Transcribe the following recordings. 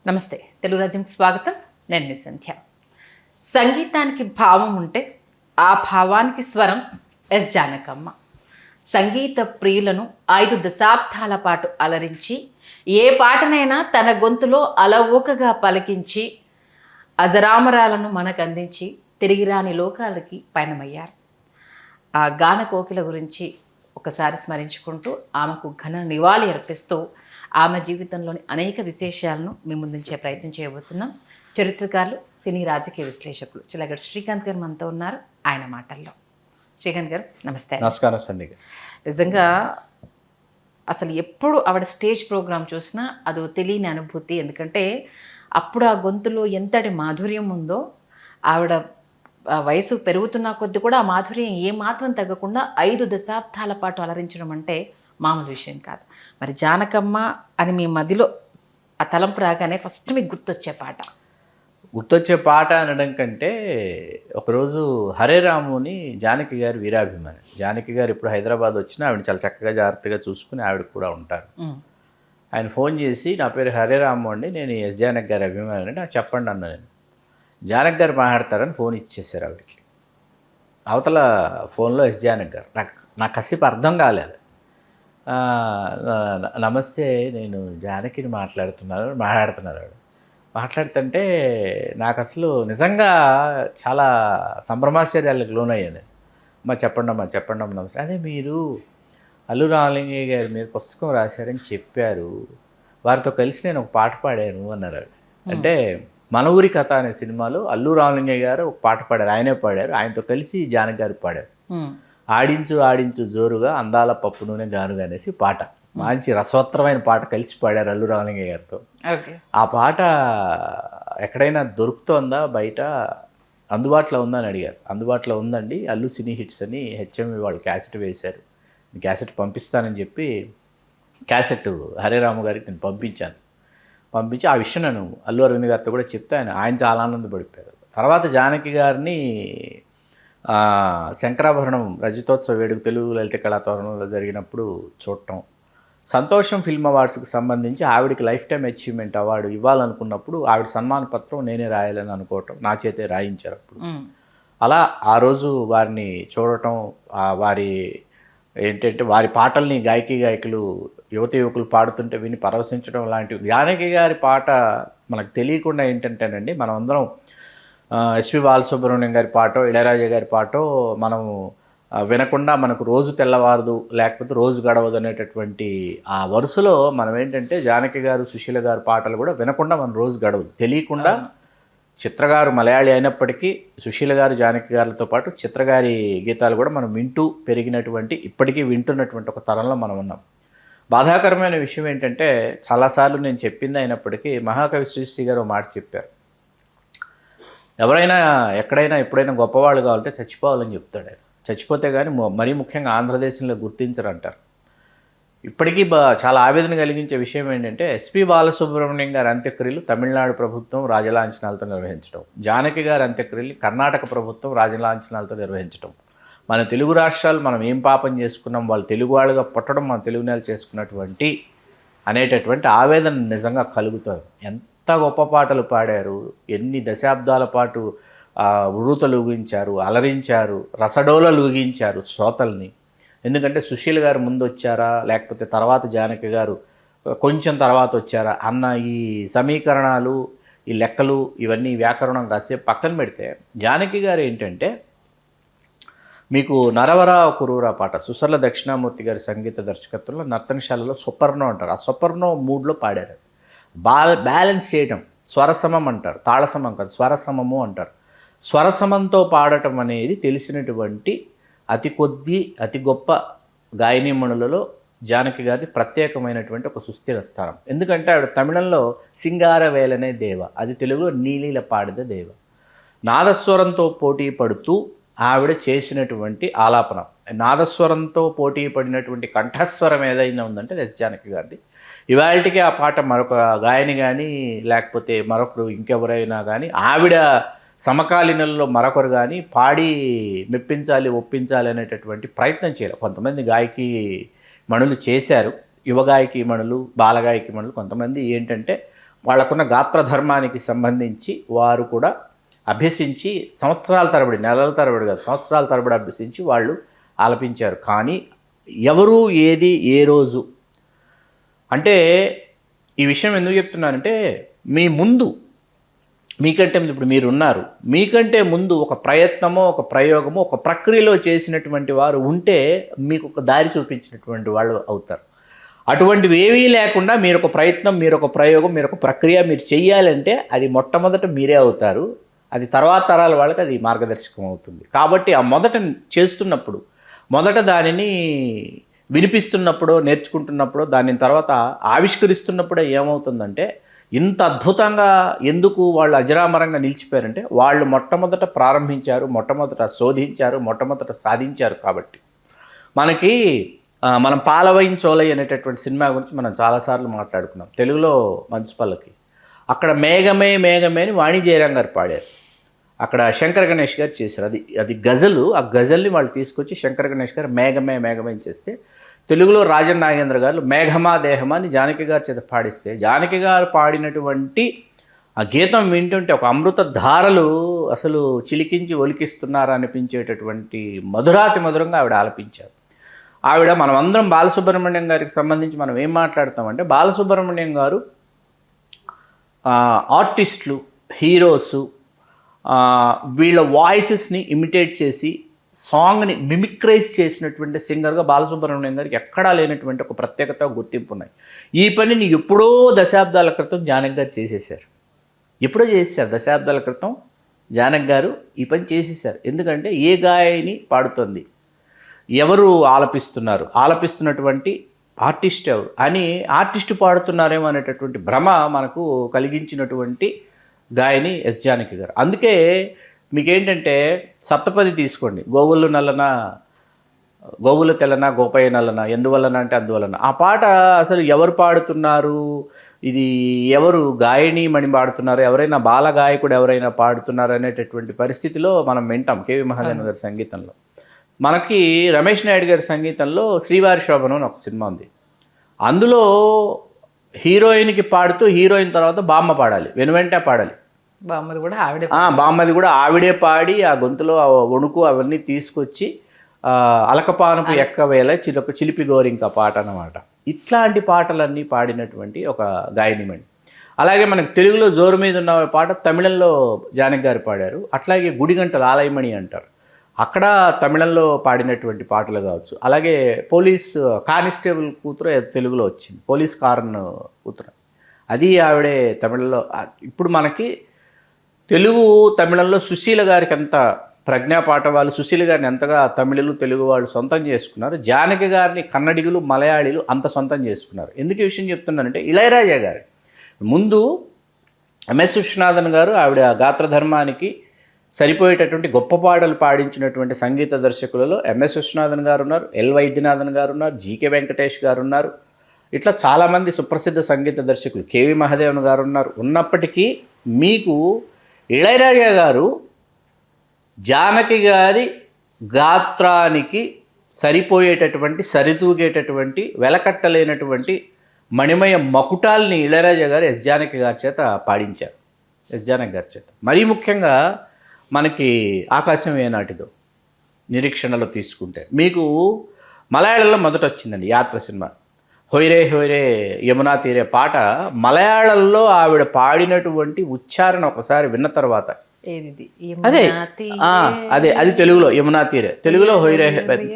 నమస్తే, తెలుగు రాజ్యంకి స్వాగతం. నేను మీ సంధ్య. సంగీతానికి భావం ఉంటే ఆ భావానికి స్వరం ఎస్ జానకమ్మ. సంగీత ప్రియులను 5 దశాబ్దాల పాటు అలరించి ఏ పాటనైనా తన గొంతులో అలవోకగా పలికించి అజరామరాలను మనకు అందించి తిరిగి రాని లోకాలకి పయనమయ్యారు. ఆ గాన కోకిల గురించి ఒకసారి స్మరించుకుంటూ ఆమెకు ఘన నివాళి అర్పిస్తూ ఆమె జీవితంలోని అనేక విశేషాలను మీ ముందుంచే ప్రయత్నం చేయబోతున్నాం. చరిత్రకారులు, సినీ రాజకీయ విశ్లేషకులు చిలగడ శ్రీకాంత్ గారు మనతో ఉన్నారు. ఆయన మాటల్లో. శ్రీకాంత్ గారు నమస్తే. నమస్కారం సంధ్య. నిజంగా అసలు ఎప్పుడు ఆవిడ స్టేజ్ ప్రోగ్రాం చూసినా అదో తెలియని అనుభూతి. ఎందుకంటే అప్పుడు ఆ గొంతులో ఎంతటి మాధుర్యం ఉందో, ఆవిడ వయసు పెరుగుతున్న కొద్దీ కూడా ఆ మాధుర్యం ఏమాత్రం తగ్గకుండా 5 దశాబ్దాల పాటు అలరించడం అంటే మామూలు విషయం కాదు. మరి జానకమ్మ అని మీ మదిలో ఆ తలంపు రాగానే ఫస్ట్ మీకు గుర్తొచ్చే పాట అనడం కంటే, ఒకరోజు హరే రాముని జానకి గారి వీరాభిమాని. జానకి గారు ఇప్పుడు హైదరాబాద్ వచ్చినా ఆవిడ చాలా చక్కగా జాగ్రత్తగా చూసుకుని ఆవిడ కూడా ఉంటారు. ఆయన ఫోన్ చేసి, నా పేరు హరే రాము అండి, నేను ఎస్ జానకి గారి అభిమాని అంటే, నాకు చెప్పండి అన్న. నేను జానకి గారు మాట్లాడతారని ఫోన్ ఇచ్చేసారు ఆవిడకి. అవతల ఫోన్లో ఎస్ జానకి గారు. నాకు కాసేపు అర్థం కాలేదు. నమస్తే, నేను జానకిని మాట్లాడుతున్నారు ఆవిడ. మాట్లాడుతుంటే నాకు అసలు నిజంగా చాలా సంభ్రమాశ్చర్యాలకు లోనయ్యాను. చెప్పండమ్మా నమస్తే. అదే మీరు అల్లు రామలింగయ్య గారి మీరు పుస్తకం రాశారని చెప్పారు, వారితో కలిసి నేను ఒక పాట పాడాను అన్నారు ఆవిడ. అంటే మన ఊరి కథ అనే సినిమాలో అల్లు రామలింగయ్య గారు ఒక పాట పాడారు, ఆయనే పాడారు. ఆయనతో కలిసి జానకి గారు పాడారు. ఆడించు ఆడించు జోరుగా అందాల పప్పు నూనె గానుగా అనేసి పాట, మంచి రసవత్తరమైన పాట కలిసి పాడారు అల్లు రామలింగయ్య గారితో. ఆ పాట ఎక్కడైనా దొరుకుతోందా, బయట అందుబాటులో ఉందా అని అడిగారు. అందుబాటులో ఉందండి, అల్లు సినీ హిట్స్ అని హెచ్ఎంవి వాళ్ళు క్యాసెట్ వేశారు, క్యాసెట్ పంపిస్తానని చెప్పి క్యాసెట్ హరే రాము గారికి నేను పంపించి ఆ విషయం నేను అల్లు అరవింద్ గారితో కూడా చెప్తే ఆయన చాలా ఆనందపడిపోయారు. తర్వాత జానకి గారిని శంకరాభరణం రజతోత్సవ వేడుక తెలుగు లలిత కళాతోరణంలో జరిగినప్పుడు చూడటం, సంతోషం ఫిల్మ్ అవార్డ్స్కి సంబంధించి ఆవిడకి లైఫ్ టైం అచీవ్మెంట్ అవార్డు ఇవ్వాలనుకున్నప్పుడు ఆవిడ సన్మాన పత్రం నేనే రాయాలని అనుకోవటం, నా చేతే రాయించారు అప్పుడు. అలా ఆ రోజు వారిని చూడటం, వారి ఏంటంటే వారి పాటల్ని గాయకులు యువకులు పాడుతుంటే విని పరవశించడం లాంటివి. జానకి గారి పాట మనకు తెలియకుండా ఏంటంటేనండి, మనం అందరం ఎస్వి బాలసుబ్రహ్మణ్యం గారి పాటో ఇళయరాజా గారి పాటో మనము వినకుండా మనకు రోజు తెల్లవారదు, లేకపోతే రోజు గడవదు అనేటటువంటి ఆ వరుసలో మనం ఏంటంటే జానకి గారు, సుశీల గారు పాటలు కూడా వినకుండా మన రోజు గడవదు. తెలియకుండా చిత్రగారు మలయాళీ అయినప్పటికీ సుశీల గారు, జానకి గారితో పాటు చిత్రగారి గీతాలు కూడా మనం వింటూ పెరిగినటువంటి, ఇప్పటికీ వింటున్నటువంటి ఒక తరంలో మనం ఉన్నాం. బాధాకరమైన విషయం ఏంటంటే, చాలాసార్లు నేను చెప్పింది అయినప్పటికీ మహాకవి శ్రీశ్రీ గారు ఒక మాట చెప్పారు, ఎవరైనా ఎక్కడైనా ఎప్పుడైనా గొప్పవాళ్ళు కావాలంటే చచ్చిపోవాలని చెప్తాడు ఆయన. చచ్చిపోతే కానీ మరీ ముఖ్యంగా ఆంధ్రదేశంలో గుర్తించరు అంటారు. ఇప్పటికీ చాలా ఆవేదన కలిగించే విషయం ఏంటంటే, ఎస్పి బాలసుబ్రహ్మణ్యం గారి అంత్యక్రియలు తమిళనాడు ప్రభుత్వం రాజలాంఛనాలతో నిర్వహించడం, జానకి గారి అంత్యక్రియలు కర్ణాటక ప్రభుత్వం రాజలాంఛనాలతో నిర్వహించడం. మన తెలుగు రాష్ట్రాలు మనం ఏం పాపం చేసుకున్నాం, వాళ్ళు తెలుగు వాళ్ళుగా పుట్టడం మన తెలుగు నేల చేసుకున్నటువంటి అనేటటువంటి ఆవేదన నిజంగా కలుగుతుంది. ఎంత గొప్ప పాటలు పాడారు, ఎన్ని దశాబ్దాల పాటు ఉరుతలు ఊగించారు, అలరించారు, రసడోలలు ఊగించారు శ్రోతల్ని. ఎందుకంటే సుశీల్ గారు ముందు వచ్చారా, లేకపోతే తర్వాత జానకి గారు కొంచెం తర్వాత వచ్చారా అన్న ఈ సమీకరణాలు, ఈ లెక్కలు, ఇవన్నీ వ్యాకరణం కాసేపు పక్కన పెడితే, జానకి గారు ఏంటంటే మీకు నరవరా కురూరా పాట సుసర్ల దక్షిణామూర్తి గారి సంగీత దర్శకత్వంలో నర్తనశాలలో సొపర్నో అంటారు, ఆ సొపర్నో మూడ్లో పాడారు. బ్యాలెన్స్ చేయటం, స్వరసమం అంటారు, తాళసమం కాదు స్వరసమము అంటారు. స్వరసమంతో పాడటం అనేది తెలిసినటువంటి అతి గొప్ప గాయనీమణులలో జానకి గారి ప్రత్యేకమైనటువంటి ఒక సుస్థిర స్థానం. ఎందుకంటే ఆవిడ తమిళంలో సింగారవేలనే దేవ, అది తెలుగులో నీలీల పాడిద దేవ. నాదస్వరంతో పోటీ పడుతూ ఆవిడ చేసినటువంటి ఆలాపన, నాదస్వరంతో పోటీ పడినటువంటి కంఠస్వరం ఏదైనా ఉందంటే ఎస్ జానకి గారిది. ఇవాళకి ఆ పాట మరొక గాయని కానీ, లేకపోతే మరొకరు ఇంకెవరైనా కానీ, ఆవిడ సమకాలీనంలో మరొకరు కానీ పాడి మెప్పించాలి, ఒప్పించాలి అనేటటువంటి ప్రయత్నం చేయలేదు. కొంతమంది గాయకి మణులు చేశారు, యువగాయకి మణులు, బాలగాయకి మణులు. కొంతమంది ఏంటంటే వాళ్ళకున్న గాత్రధర్మానికి సంబంధించి వారు కూడా అభ్యసించి సంవత్సరాల తరబడి, నెలల తరబడి కాదు, సంవత్సరాల తరబడి అభ్యసించి వాళ్ళు ఆలపించారు. కానీ ఎవరు ఏది ఏ రోజు అంటే ఈ విషయం ఎందుకు చెప్తున్నానంటే మీకంటే ఇప్పుడు మీరున్నారు, మీకంటే ముందు ఒక ప్రయత్నమో ఒక ప్రయోగమో ఒక ప్రక్రియలో చేసినటువంటి వారు ఉంటే మీకు ఒక దారి చూపించినటువంటి వాళ్ళు అవుతారు. అటువంటివి ఏవీ లేకుండా మీరు ఒక ప్రయత్నం, మీరు ఒక ప్రయోగం, మీరు ఒక ప్రక్రియ మీరు చెయ్యాలంటే అది మొట్టమొదట మీరే అవుతారు. అది తర్వాత తరాల వాళ్ళకి అది మార్గదర్శకం అవుతుంది. కాబట్టి ఆ మొదట చేస్తున్నప్పుడు, మొదట దానిని వినిపిస్తున్నప్పుడు, నేర్చుకుంటున్నప్పుడు, దాని తర్వాత ఆవిష్కరిస్తున్నప్పుడే ఏమవుతుందంటే ఇంత అద్భుతంగా ఎందుకు వాళ్ళు అజరామరంగా నిలిచిపోయారంటే వాళ్ళు మొట్టమొదట ప్రారంభించారు, మొట్టమొదట శోధించారు, మొట్టమొదట సాధించారు. కాబట్టి మనం పాలవైన్ చోలై అనేటటువంటి సినిమా గురించి మనం చాలాసార్లు మాట్లాడుకున్నాం. తెలుగులో మంచు పల్లకి, అక్కడ మేఘమే మేఘమే అని వాణి జయరాం గారు పాడారు. అక్కడ శంకర్ గణేష్ గారు చేశారు. అది గజలు. ఆ గజల్ని వాళ్ళు తీసుకొచ్చి శంకర్ గణేష్ గారు మేఘమే మేఘమే చేస్తే, తెలుగులో రాజన్ నాగేంద్ర గారు మేఘమా దేహమా అని జానకి గారి చేత పాడిస్తే, జానకి గారు పాడినటువంటి ఆ గీతం వింటుంటే ఒక అమృత ధారలు అసలు చిలికించి ఒలికిస్తున్నారు అనిపించేటటువంటి మధురాతి మధురంగా ఆవిడ ఆలపించారు. మనమందరం బాలసుబ్రహ్మణ్యం గారికి సంబంధించి మనం ఏం మాట్లాడతామంటే, బాలసుబ్రహ్మణ్యం గారు ఆర్టిస్టులు, హీరోసు వీళ్ళ వాయిసెస్ని ఇమిటేట్ చేసి సాంగ్ని మిమిక్రైజ్ చేసినటువంటి సింగర్గా బాలసుబ్రహ్మణ్యం గారికి ఎక్కడా లేనటువంటి ఒక ప్రత్యేకత, గుర్తింపు ఉన్నాయి. ఈ పనిని ఎప్పుడో దశాబ్దాల క్రితం జానకి గారు చేసేసారు. ఎప్పుడో చేసేసారు, దశాబ్దాల క్రితం జానకి గారు ఈ పని చేసేసారు. ఎందుకంటే ఏ గాయని పాడుతోంది, ఎవరు ఆలపిస్తున్నటువంటి ఆర్టిస్ట్ ఎవరు అని, ఆర్టిస్టు పాడుతున్నారేమో అనేటటువంటి భ్రమ మనకు కలిగించినటువంటి గాయని ఎస్ జానకి గారు. అందుకే మీకేంటంటే సప్తపది తీసుకోండి, గోవులు తెల్లన గోపయ్య నల్లన, ఎందువలన అంటే అందువలన. ఆ పాట అసలు ఎవరు పాడుతున్నారు, ఇది ఎవరు గాయని మణి పాడుతున్నారు, ఎవరైనా బాల గాయకుడు ఎవరైనా పాడుతున్నారు అనేటటువంటి పరిస్థితిలో మనం వింటాం కేవి మహాదేవన్ గారి సంగీతంలో. మనకి రమేష్ నాయుడు గారి సంగీతంలో శ్రీవారి శోభనం అని ఒక సినిమా ఉంది. అందులో హీరోయిన్కి పాడుతూ హీరోయిన్ తర్వాత బామ్మ పాడాలి, వెనువెంటే పాడాలి. బామ్మది కూడా ఆవిడే పాడి ఆ గొంతులో వణుకు అవన్నీ తీసుకొచ్చి అలకపానపు ఎక్కవేళ చిలిపి గోరింక పాట అన్నమాట. ఇట్లాంటి పాటలన్నీ పాడినటువంటి ఒక గాయనిమణి. అలాగే మనకు తెలుగులో జోరు మీద ఉన్న పాట తమిళంలో జానకి గారు పాడారు. అట్లాగే గుడిగంటల ఆలయమణి అంటారు, అక్కడ తమిళంలో పాడినటువంటి పాటలు కావచ్చు. అలాగే పోలీస్ కానిస్టేబుల్ కూతురు తెలుగులో వచ్చింది, పోలీస్ కారన్ కూతురు, అది ఆవిడే తమిళంలో. ఇప్పుడు మనకి తెలుగు తమిళంలో సుశీల గారికి ఎంత ప్రజ్ఞాపాఠ వాళ్ళు సుశీల గారిని ఎంతగా తమిళులు తెలుగు వాళ్ళు సొంతం చేసుకున్నారు, జానకి గారిని కన్నడిగులు మలయాళీలు అంత సొంతం చేసుకున్నారు. ఎందుకు ఈ విషయం చెప్తున్నానంటే, ఇళయరాజా గారి ముందు ఎంఎస్ విశ్వనాథన్ గారు ఆవిడ గాత్రధర్మానికి సరిపోయేటటువంటి గొప్ప పాటలు పాడించినటువంటి సంగీత దర్శకులలో ఎంఎస్ విశ్వనాథన్ గారు ఉన్నారు, ఎల్ వైద్యనాథన్ గారు ఉన్నారు, జీకే వెంకటేష్ గారు ఉన్నారు. ఇట్లా చాలామంది సుప్రసిద్ధ సంగీత దర్శకులు, కేవి మహాదేవన్ గారు ఉన్నారు. ఉన్నప్పటికీ మీకు ఇళయరాజా గారు జానకి గారి గాత్రానికి సరిపోయేటటువంటి, సరితూగేటటువంటి, వెలకట్టలేనటువంటి మణిమయ మకుటాల్ని ఇళయరాజా గారు ఎస్ జానకి గారి చేత పాడించారు. ఎస్ జానకి గారి చేత మరీ ముఖ్యంగా మనకి ఆకాశం ఏనాటిదో నిరీక్షణలో తీసుకుంటే, మీకు మలయాళంలో మొదట వచ్చిందండి యాత్ర సినిమా. హొయ్రే హొయ్రే యమునా తీరే పాట మలయాళంలో ఆవిడ పాడినటువంటి ఉచ్చారణ ఒకసారి విన్న తర్వాత, అది తెలుగులో యమునా తీరే, తెలుగులో హొయ్రే,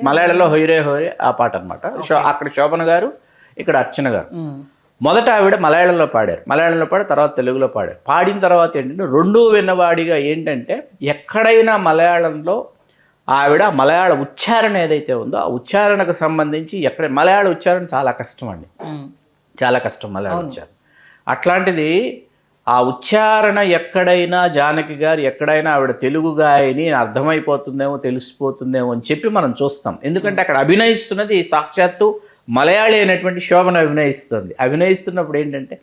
మలయాళంలో హొయ్రే హొయ్రే ఆ పాట అనమాట. అక్కడ శోభన గారు, ఇక్కడ అర్చన గారు. మొదట ఆవిడ మలయాళంలో పాడి తర్వాత తెలుగులో పాడిన తర్వాత ఏంటంటే రెండూ విన్నవాడిగా ఏంటంటే, ఎక్కడైనా మలయాళంలో ఆవిడ మలయాళ ఉచ్చారణ ఏదైతే ఉందో ఆ ఉచ్చారణకు సంబంధించి మలయాళ ఉచ్చారణ చాలా కష్టం అండి, చాలా కష్టం మలయాళ ఉచ్చారణ. అట్లాంటిది ఆ ఉచ్చారణ ఎక్కడైనా జానకి గారు ఎక్కడైనా ఆవిడ తెలుగు గాయని అర్థమైపోతుందేమో, తెలిసిపోతుందేమో అని చెప్పి మనం చూస్తాం. ఎందుకంటే అక్కడ అభినయిస్తున్నది సాక్షాత్తు మలయాళీ అయినటువంటి శోభన అభినయిస్తున్నప్పుడు ఏంటంటే,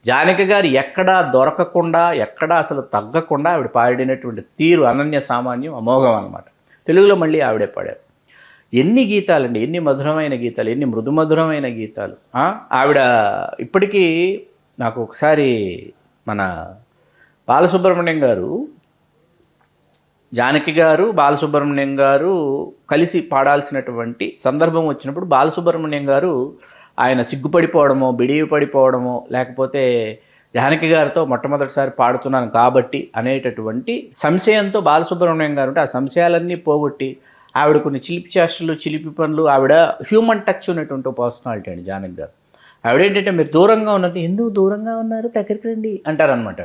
జానకి గారు ఎక్కడా దొరకకుండా, ఎక్కడా అసలు తగ్గకుండా ఆవిడ పాడినటువంటి తీరు అనన్య సామాన్యం, అమోఘం అన్నమాట. తెలుగులో మళ్ళీ ఆవిడే పాడారు. ఎన్ని గీతాలండి, ఎన్ని మధురమైన గీతాలు, ఎన్ని మృదుమధురమైన గీతాలు. ఆవిడ ఇప్పటికీ నాకు ఒకసారి మన బాలసుబ్రహ్మణ్యం గారు, జానకి గారు, బాలసుబ్రహ్మణ్యం గారు కలిసి పాడాల్సినటువంటి సందర్భం వచ్చినప్పుడు బాలసుబ్రహ్మణ్యం గారు ఆయన సిగ్గుపడిపోవడమో, బిడివి పడిపోవడమో, లేకపోతే జానకి గారితో మొట్టమొదటిసారి పాడుతున్నాను కాబట్టి అనేటటువంటి సంశయంతో బాలసుబ్రహ్మణ్యం గారు ఉంటే ఆ సంశయాలన్నీ పోగొట్టి ఆవిడ కొన్ని చిలిపి చేష్టలు, చిలిపి పనులు, ఆవిడ హ్యూమన్ టచ్ ఉన్నటువంటి పర్సనాలిటీ అండి జానకి గారు. ఆవిడేంటంటే మీరు దూరంగా ఉన్నట్టు, ఎందుకు దూరంగా ఉన్నారు, దగ్గరికి రండి అంటారనమాట.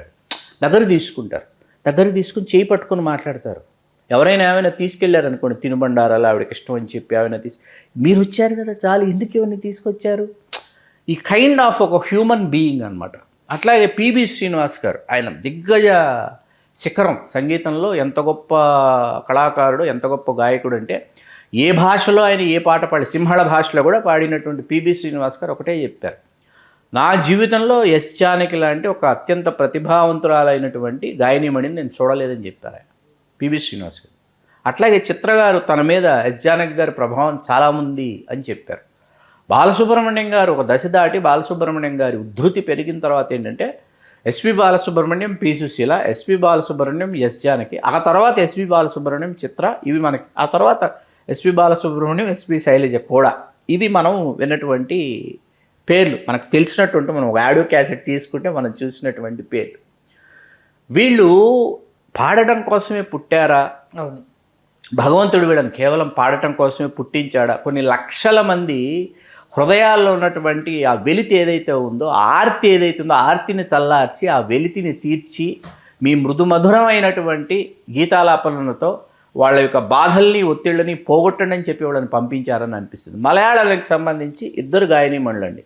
దగ్గర తీసుకుంటారు, దగ్గర తీసుకుని చేయి పట్టుకొని మాట్లాడతారు. ఎవరైనా ఏమైనా తీసుకెళ్లారనుకోండి, తినుబండారాలు ఆవిడకి ఇష్టం అని చెప్పి ఏమైనా మీరు వచ్చారు కదా చాలు, ఎందుకు ఇవన్నీ తీసుకొచ్చారు, ఈ కైండ్ ఆఫ్ ఒక హ్యూమన్ బీయింగ్ అనమాట. అట్లాగే పిబి శ్రీనివాస్ గారు, ఆయన దిగ్గజ శిఖరం సంగీతంలో. ఎంత గొప్ప కళాకారుడు, ఎంత గొప్ప గాయకుడు అంటే ఏ భాషలో ఆయన ఏ పాట పాడి, సింహళ భాషలో కూడా పాడినటువంటి పిబి శ్రీనివాస్ గారు ఒకటే చెప్పారు, నా జీవితంలో ఎస్ జానకి లాంటి ఒక అత్యంత ప్రతిభావంతురాలైనటువంటి గాయనిమణిని నేను చూడలేదని చెప్పారు ఆయన, పిబి శ్రీనివాస్ గారు. అట్లాగే చిత్ర గారు తన మీద ఎస్ జానకి గారి ప్రభావం చాలామంది అని చెప్పారు. బాలసుబ్రహ్మణ్యం గారు ఒక దశ దాటి బాలసుబ్రహ్మణ్యం గారి ఉద్ధృతి పెరిగిన తర్వాత ఏంటంటే S P Balasubrahmanyam, P Susheela, S P Balasubrahmanyam, S Janaki, ఆ తర్వాత ఎస్పి బాలసుబ్రహ్మణ్యం, చిత్ర, ఇవి మనకి, ఆ తర్వాత ఎస్పి బాలసుబ్రహ్మణ్యం, ఎస్పి శైలజ కూడా, ఇవి మనం విన్నటువంటి పేర్లు, మనకు తెలిసినటువంటి, మనం ఒక ఆడియో క్యాసెట్ తీసుకుంటే మనం చూసినటువంటి పేర్లు. వీళ్ళు పాడటం కోసమే పుట్టారా, అవును, భగవంతుడు వీళ్ళని కేవలం పాడటం కోసమే పుట్టించాడా? కొన్ని లక్షల మంది హృదయాల్లో ఉన్నటువంటి ఆ వెలితి ఏదైతే ఉందో, ఆర్తి ఏదైతే ఉందో, ఆర్తిని చల్లార్చి ఆ వెలితిని తీర్చి మీ మృదుమధురమైనటువంటి గీతాలాపనలతో వాళ్ళ యొక్క బాధల్ని, ఒత్తిళ్ళని పోగొట్టండి అని చెప్పి వాళ్ళని పంపించారని అనిపిస్తుంది. మలయాళానికి సంబంధించి ఇద్దరు గాయనీమణులండి,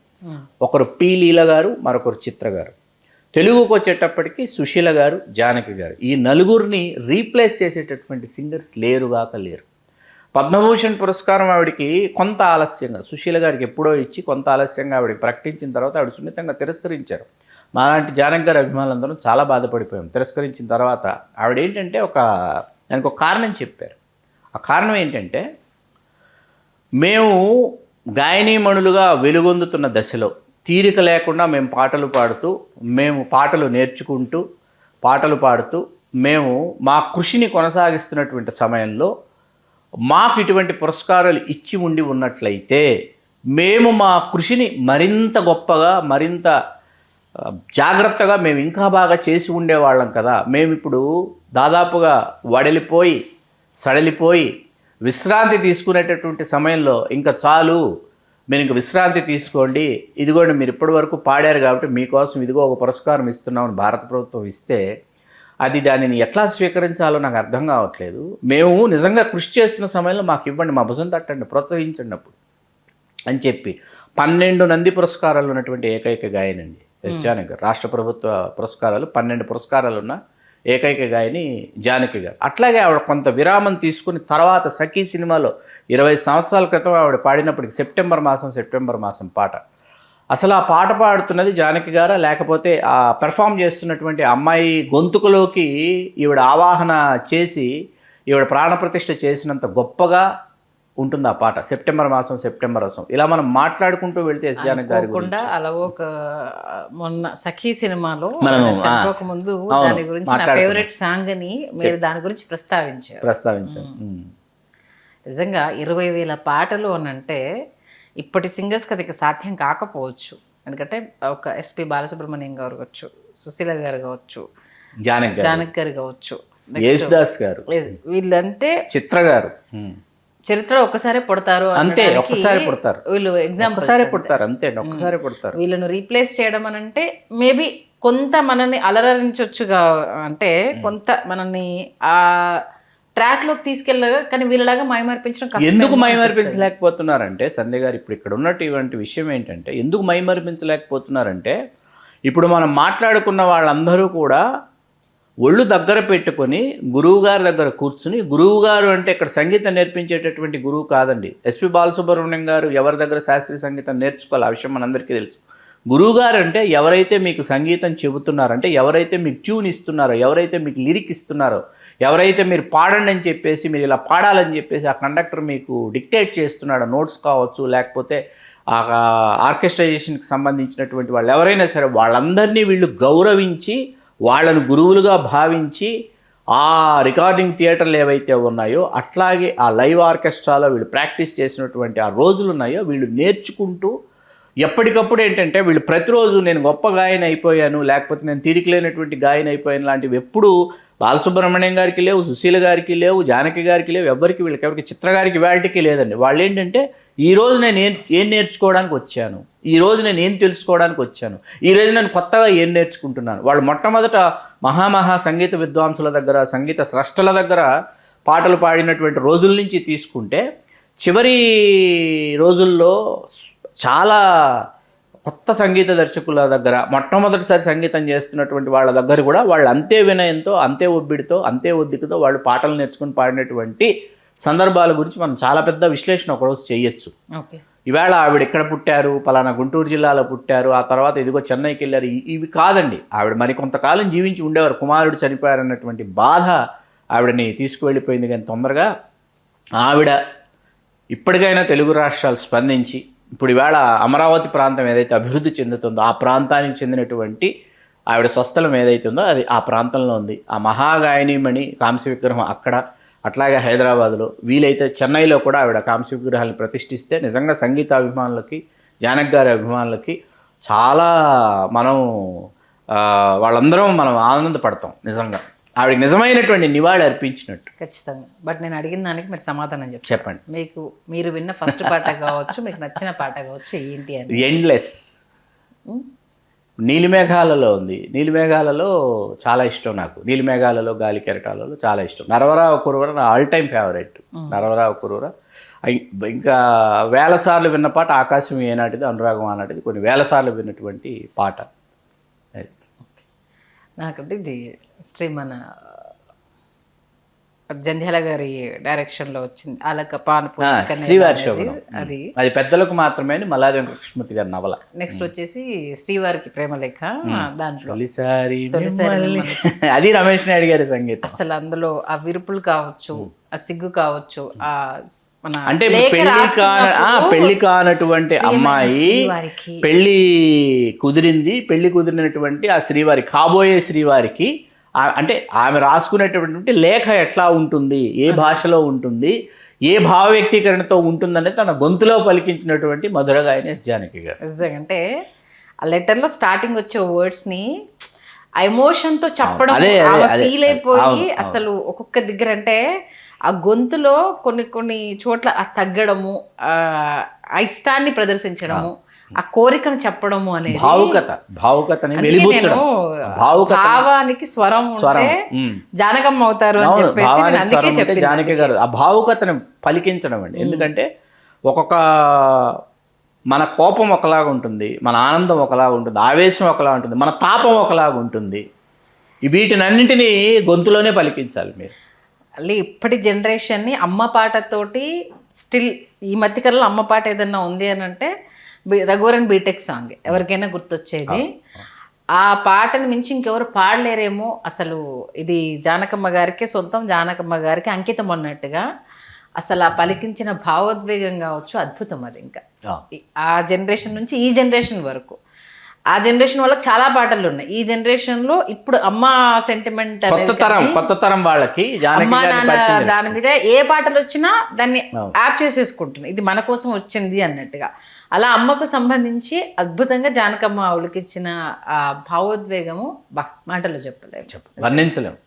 ఒకరు పి లీల గారు, మరొకరు చిత్ర గారు. తెలుగుకు వచ్చేటప్పటికి సుశీల గారు, జానకి గారు. ఈ నలుగురిని రీప్లేస్ చేసేటటువంటి సింగర్స్ లేరుగాక లేరు. పద్మభూషణ్ పురస్కారం ఆవిడికి కొంత ఆలస్యంగా, సుశీల గారికి ఎప్పుడో ఇచ్చి కొంత ఆలస్యంగా ఆవిడకి ప్రకటించిన తర్వాత ఆవిడ సున్నితంగా తిరస్కరించారు. మాలాంటి జానకి గారి అభిమానులందరూ చాలా బాధపడిపోయాం. తిరస్కరించిన తర్వాత ఆవిడ ఏంటంటే దానికి ఒక కారణం చెప్పారు. ఆ కారణం ఏంటంటే, మేము గాయనీమణులుగా వెలుగొందుతున్న దశలో తీరిక లేకుండా మేము పాటలు పాడుతూ, మేము పాటలు నేర్చుకుంటూ, పాటలు పాడుతూ మేము మా కృషిని కొనసాగిస్తున్నటువంటి సమయంలో మాకు ఇటువంటి పురస్కారాలు ఇచ్చి ఉండి ఉన్నట్లయితే మేము మా కృషిని మరింత గొప్పగా, మరింత జాగ్రత్తగా మేము ఇంకా బాగా చేసి ఉండేవాళ్ళం కదా. మేము ఇప్పుడు దాదాపుగా వడలిపోయి, సడలిపోయి విశ్రాంతి తీసుకునేటటువంటి సమయంలో ఇంకా చాలు, మీరు ఇంక విశ్రాంతి తీసుకోండి, ఇదిగోండి మీరు ఇప్పటి వరకు పాడారు కాబట్టి మీకోసం ఇదిగో ఒక పురస్కారం ఇస్తున్నామని భారత ప్రభుత్వం ఇస్తే అది దానిని ఎట్లా స్వీకరించాలో నాకు అర్థం కావట్లేదు. మేము నిజంగా కృషి చేస్తున్న సమయంలో మాకు ఇవ్వండి, మా భుజం తట్టండి, ప్రోత్సహించండి అప్పుడు అని చెప్పి 12 నంది పురస్కారాలు ఉన్నటువంటి ఏకైక గాయనండి ఎస్ జానకి గారు. రాష్ట్ర ప్రభుత్వ పురస్కారాలు 12 పురస్కారాలు ఉన్న ఏకైక గాయని జానకి గారు. అట్లాగే ఆవిడ కొంత విరామం తీసుకుని తర్వాత సఖీ సినిమాలో 20 సంవత్సరాల క్రితం ఆవిడ పాడినప్పటికి సెప్టెంబర్ మాసం పాట, అసలు ఆ పాట పాడుతున్నది జానకి గారా, లేకపోతే ఆ పెర్ఫామ్ చేస్తున్నటువంటి అమ్మాయి గొంతుకులోకి ఈవిడ ఆవాహన చేసి ఈవిడ ప్రాణప్రతిష్ఠ చేసినంత గొప్పగా ఉంటుంది ఆ పాట. సెప్టెంబర్ మాసం ఇలా మనం మాట్లాడుకుంటూ వెళ్తే ఎస్ జానకి గారి గురించి అలా ఒక మొన్న సఖీ సినిమాలో మనం ముందు దాని గురించి నా ఫేవరెట్ సాంగ్ అని మీరు దాని గురించి ప్రస్తావించారు. నిజంగా 20,000 పాటలు అని అంటే ఇప్పటి సింగర్స్కి అది సాధ్యం కాకపోవచ్చు. ఎందుకంటే ఒక ఎస్పి బాలసుబ్రహ్మణ్యం గారు కావచ్చు, సుశీల గారు కావచ్చు, జానకి గారు కావచ్చు, యేసుదాస్ గారు, వీళ్ళంటే చిత్ర గారు చరిత్ర ఒక్కసారి పుడతారు అంతే, ఒక్కసారి పుడతారు వీళ్ళు, ఎగ్జాంపుల్ పుడతారు అంతే, ఒక్కసారి పుడతారు. వీళ్ళను రీప్లేస్ చేయడం అని అంటే మేబీ కొంత మనల్ని అలరించొచ్చుగా, అంటే కొంత మనల్ని ఆ ట్రాక్ లోకి తీసుకెళ్ళగా, కానీ వీళ్ళలాగా మైమర్పించడం ఎందుకు మైమర్పించలేకపోతున్నారంటే సంధ్య గారు, ఇప్పుడు ఇక్కడ ఉన్నటువంటి విషయం ఏంటంటే ఎందుకు మైమర్పించలేకపోతున్నారంటే, ఇప్పుడు మనం మాట్లాడుకున్న వాళ్ళందరూ కూడా ఒళ్ళు దగ్గర పెట్టుకొని గురువుగారి దగ్గర కూర్చుని, గురువుగారు అంటే ఇక్కడ సంగీతం నేర్పించేటటువంటి గురువు కాదండి. ఎస్పి బాలసుబ్రహ్మణ్యం గారు ఎవరి దగ్గర శాస్త్రీయ సంగీతం నేర్చుకోవాలి, ఆ విషయం మనందరికీ తెలుసు. గురువుగారు అంటే ఎవరైతే మీకు సంగీతం చెబుతున్నారో, అంటే ఎవరైతే మీకు ట్యూన్ ఇస్తున్నారో, ఎవరైతే మీకు లిరిక్ ఇస్తున్నారో, ఎవరైతే మీరు పాడండి అని చెప్పేసి, మీరు ఇలా పాడాలని చెప్పేసి ఆ కండక్టర్ మీకు డిక్టేట్ చేస్తున్నాడో, నోట్స్ కావచ్చు, లేకపోతే ఆ ఆర్కెస్ట్రైజేషన్కి సంబంధించినటువంటి వాళ్ళు ఎవరైనా సరే వాళ్ళందరినీ వీళ్ళు గౌరవించి వాళ్ళను గురువులుగా భావించి ఆ రికార్డింగ్ థియేటర్లు ఏవైతే ఉన్నాయో అట్లాగే ఆ లైవ్ ఆర్కెస్ట్రాలో వీళ్ళు ప్రాక్టీస్ చేసినటువంటి ఆ రోజులు ఉన్నాయో వీళ్ళు నేర్చుకుంటూ ఎప్పటికప్పుడు ఏంటంటే వీళ్ళు ప్రతిరోజు నేను గొప్ప గాయని అయిపోయాను, లేకపోతే నేను తీరికలేనటువంటి గాయని అయిపోయాను లాంటివి ఎప్పుడు బాలసుబ్రహ్మణ్యం గారికి లేవు, సుశీల గారికి లేవు, జానకి గారికి లేవు, ఎవరికి చిత్ర గారికి వాటికి లేదండి. వాళ్ళు ఏంటంటే ఈరోజు నేను ఏం నేర్చుకోవడానికి వచ్చాను, ఈరోజు నేను ఏం తెలుసుకోవడానికి వచ్చాను, ఈరోజు నేను కొత్తగా ఏం నేర్చుకుంటున్నాను. వాళ్ళు మొట్టమొదట మహా సంగీత విద్వాంసుల దగ్గర, సంగీత స్రష్టల దగ్గర పాటలు పాడినటువంటి రోజుల నుంచి తీసుకుంటే చివరి రోజుల్లో చాలా కొత్త సంగీత దర్శకుల దగ్గర మొట్టమొదటిసారి సంగీతం చేస్తున్నటువంటి వాళ్ళ దగ్గర కూడా వాళ్ళు అంతే వినయంతో, అంతే ఒబ్బిడితో, అంతే ఒద్దికతో వాళ్ళు పాటలు నేర్చుకుని పాడినటువంటి సందర్భాల గురించి మనం చాలా పెద్ద విశ్లేషణ ఒకరోజు చేయొచ్చు. ఈవేళ ఆవిడ ఎక్కడ పుట్టారు, పలానా గుంటూరు జిల్లాలో పుట్టారు, ఆ తర్వాత ఇదిగో చెన్నైకి వెళ్ళారు, ఇవి కాదండి. ఆవిడ మరి కొంతకాలం జీవించి ఉండేవారు, కుమారుడు చనిపోయారన్నటువంటి బాధ ఆవిడని తీసుకువెళ్ళిపోయింది. కానీ తొందరగా ఆవిడ ఇప్పటికైనా తెలుగు రాష్ట్రాలు స్పందించి ఇప్పుడు ఈవేళ అమరావతి ప్రాంతం ఏదైతే అభివృద్ధి చెందుతుందో ఆ ప్రాంతానికి చెందినటువంటి ఆవిడ స్వస్థలం ఏదైతే ఉందో అది ఆ ప్రాంతంలో ఉంది. ఆ మహాగాయనిమణి కాంస్య విగ్రహం అక్కడ, అట్లాగే హైదరాబాద్లో, వీలైతే చెన్నైలో కూడా ఆవిడ కాంస్య విగ్రహాలను ప్రతిష్ఠిస్తే నిజంగా సంగీత అభిమానులకి, జానకి గారి అభిమానులకి చాలా వాళ్ళందరం మనం ఆనందపడతాం. నిజంగా ఆవిడకి నిజమైనటువంటి నివాళి అర్పించినట్టు. ఖచ్చితంగా. బట్ నేను అడిగిన దానికి మీరు సమాధానం చెప్పండి. మీరు విన్న ఫస్ట్ పాట కావచ్చు, మీకు నచ్చిన పాట కావచ్చు, ఏంటి అని. ఎండ్లెస్ నీలిమేఘాలలో ఉంది. నీలిమేఘాలలో చాలా ఇష్టం నాకు. నీలిమేఘాలలో గాలి కెరటాలలో చాలా ఇష్టం. నరవరావు కురువర నా ఆల్ టైమ్ ఫేవరెట్. నరవరావు కురువర ఇంకా వేల సార్లు విన్న పాట ఆకాశం ఏనాటిది, అనురాగం ఆనాటిది, కొన్ని వేల సార్లు విన్నటువంటి పాట. నాకంటే ఇది మన జంధ్యాల గారి డైరెక్షన్లో వచ్చింది శ్రీవారి శోభనం. అది పెద్దలకు మాత్రమే మల్లాది వెంకటకృష్ణమూర్తి గారి నవల. నెక్స్ట్ వచ్చేసి శ్రీవారికి ప్రేమలేఖ, దాంట్లో అది రమేష్ నాయుడు గారి సంగీతం. అసలు అందులో ఆ విరుపులు కావచ్చు, ఆ సిగ్గు కావచ్చు, ఆ అంటే పెళ్లి కానటువంటి అమ్మాయి పెళ్లి కుదిరినటువంటి ఆ శ్రీవారి, కాబోయే శ్రీవారికి అంటే ఆమె రాసుకునేటటువంటి లేఖ ఎట్లా ఉంటుంది, ఏ భాషలో ఉంటుంది, ఏ భావ వ్యక్తీకరణతో ఉంటుందనేది తన గొంతులో పలికించినటువంటి మధుర గాయని ఎస్ జానకి గారు. అంటే ఆ లెటర్లో స్టార్టింగ్ వచ్చే వర్డ్స్ని ఆ ఎమోషన్తో చెప్పడం, ఫీల్ అయిపోయి అసలు ఒక్కొక్క దగ్గర అంటే ఆ గొంతులో కొన్ని చోట్ల ఆ తగ్గడము, ఆ ఇష్టాన్ని ప్రదర్శించడము, ఆ కోరికను చెప్పడము అనేది భావుకతని భావానికి స్వరం జానకమ్మ అవుతారు అని చెప్పేసి జానకి గారు ఆ భావుకతను పలికించడం అండి. ఎందుకంటే ఒక్కొక్క మన కోపం ఒకలాగా ఉంటుంది, మన ఆనందం ఒకలాగా ఉంటుంది, ఆవేశం ఒకలా ఉంటుంది, మన తాపం ఒకలాగా ఉంటుంది. వీటినన్నింటినీ గొంతులోనే పలికించాలి మీరు. మళ్ళీ ఇప్పటి జనరేషన్ని అమ్మ పాటతోటి స్టిల్ ఈ మధ్యకాలంలో అమ్మ పాట ఏదన్నా ఉంది అని అంటే రఘువరన్ బీటెక్ సాంగ్ ఎవరికైనా గుర్తొచ్చేది. ఆ పాటను మించి ఇంకెవరు పాడలేరేమో. అసలు ఇది జానకమ్మ గారికే సొంతం, జానకమ్మ గారికి అంకితం అన్నట్టుగా అసలు ఆ పలికించిన భావోద్వేగం కావచ్చు అద్భుతం. అది ఇంకా ఆ జనరేషన్ నుంచి ఈ జనరేషన్ వరకు, ఆ జనరేషన్ వాళ్ళకి చాలా పాటలు ఉన్నాయి. ఈ జనరేషన్లో ఇప్పుడు అమ్మ సెంటిమెంట్ కొత్త తరం వాళ్ళకి అమ్మ నాన్న దాని మీద ఏ పాటలు వచ్చినా దాన్ని యాప్ చేసేసుకుంటున్నాయి, ఇది మన కోసం వచ్చింది అన్నట్టుగా. అలా అమ్మకు సంబంధించి అద్భుతంగా జానకమ్మ ఉలికిచ్చిన ఆ భావోద్వేగము మాటలు వర్ణించలేము.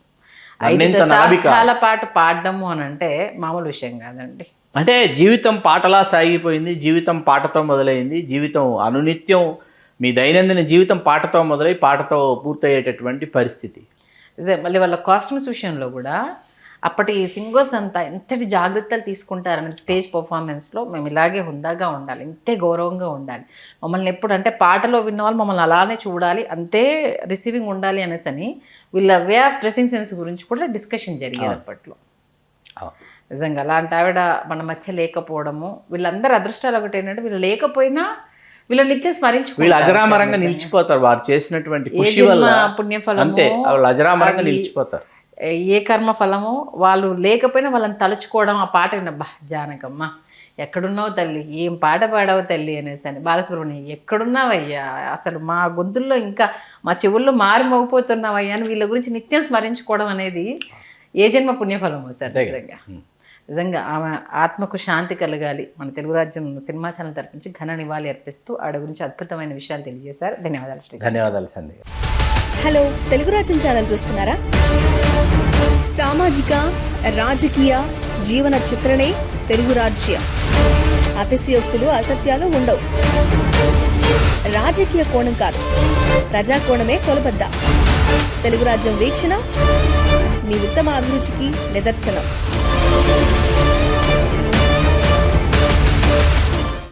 5 దశాబ్దాల పాట పాడడము అని అంటే మామూలు విషయం కాదండి. అంటే జీవితం పాటలా సాగిపోయింది, జీవితం పాటతో మొదలైంది, జీవితం అనునిత్యం మీ దైనందిన జీవితం పాటతో మొదలై పాటతో పూర్తయ్యేటటువంటి పరిస్థితి. మళ్ళీ వాళ్ళ కాస్ట్యూమ్స్ విషయంలో కూడా అప్పటి సింగర్స్ అంతా ఎంతటి జాగ్రత్తలు తీసుకుంటారనేది స్టేజ్ పర్ఫార్మెన్స్లో మేము ఇలాగే హుందాగా ఉండాలి, ఇంతే గౌరవంగా ఉండాలి, మమ్మల్ని ఎప్పుడు అంటే పాటలో విన్న వాళ్ళు మమ్మల్ని అలానే చూడాలి, అంతే రిసీవింగ్ ఉండాలి అనేసి అని వీళ్ళ వే ఆఫ్ డ్రెస్సింగ్ సెన్స్ గురించి కూడా డిస్కషన్ జరిగేది అప్పట్లో. నిజంగా అలాంటి ఆవిడ మన మధ్య లేకపోవడము, వీళ్ళందరూ అదృష్టాలు ఒకటి ఏంటంటే వీళ్ళు లేకపోయినా వీళ్ళ నిత్యం స్మరించుకుంటారు, వీళ్ళు అజరామరంగా నిలిచిపోతారు. వారు చేసినటువంటి కృషి వల్ల పుణ్యఫలం అంతే, వాళ్ళు అజరామరంగా నిలిచిపోతారు. ఏ కర్మ ఫలమో వాళ్ళు లేకపోయినా వాళ్ళని తలుచుకోవడం, ఆ పాట విన్న జానకమ్మ ఎక్కడున్నావు తల్లి, ఏం పాట పాడావు తల్లి అనేసి అని. బాలసుబ్రహ్మణ్యం ఎక్కడున్నావయ్యా, అసలు మా గొంతుల్లో ఇంకా మా చెవుల్లో మారి మోగిపోతున్నావయ్యా అని వీళ్ళ గురించి నిత్యం స్మరించుకోవడం అనేది ఏ జన్మ పుణ్యఫలమో సార్. నిజంగా నిజంగా ఆమె ఆత్మకు శాంతి కలగాలి. మన తెలుగు రాజ్యం సినిమా ఛానల్ తరపుంచి ఘన నివాళి అర్పిస్తూ ఆవిడ గురించి అద్భుతమైన విషయాలు తెలియజేశారు. ధన్యవాదాలు శ్రీ. ధన్యవాదాలు సంధ్య. హలో, తెలుగు రాజ్యం ఛానల్ చూస్తున్నారా? సామాజిక, రాజకీయ, జీవన చిత్రణే తెలుగు రాజ్యం. అతిశయోక్తులు, అసత్యాలు ఉండవు. రాజకీయ కోణం కాదు, ప్రజా కోణమే కొలబద్ద. తెలుగు రాజ్యం వీక్షణ మీ ఉత్తమ అభిరుచికి నిదర్శనం.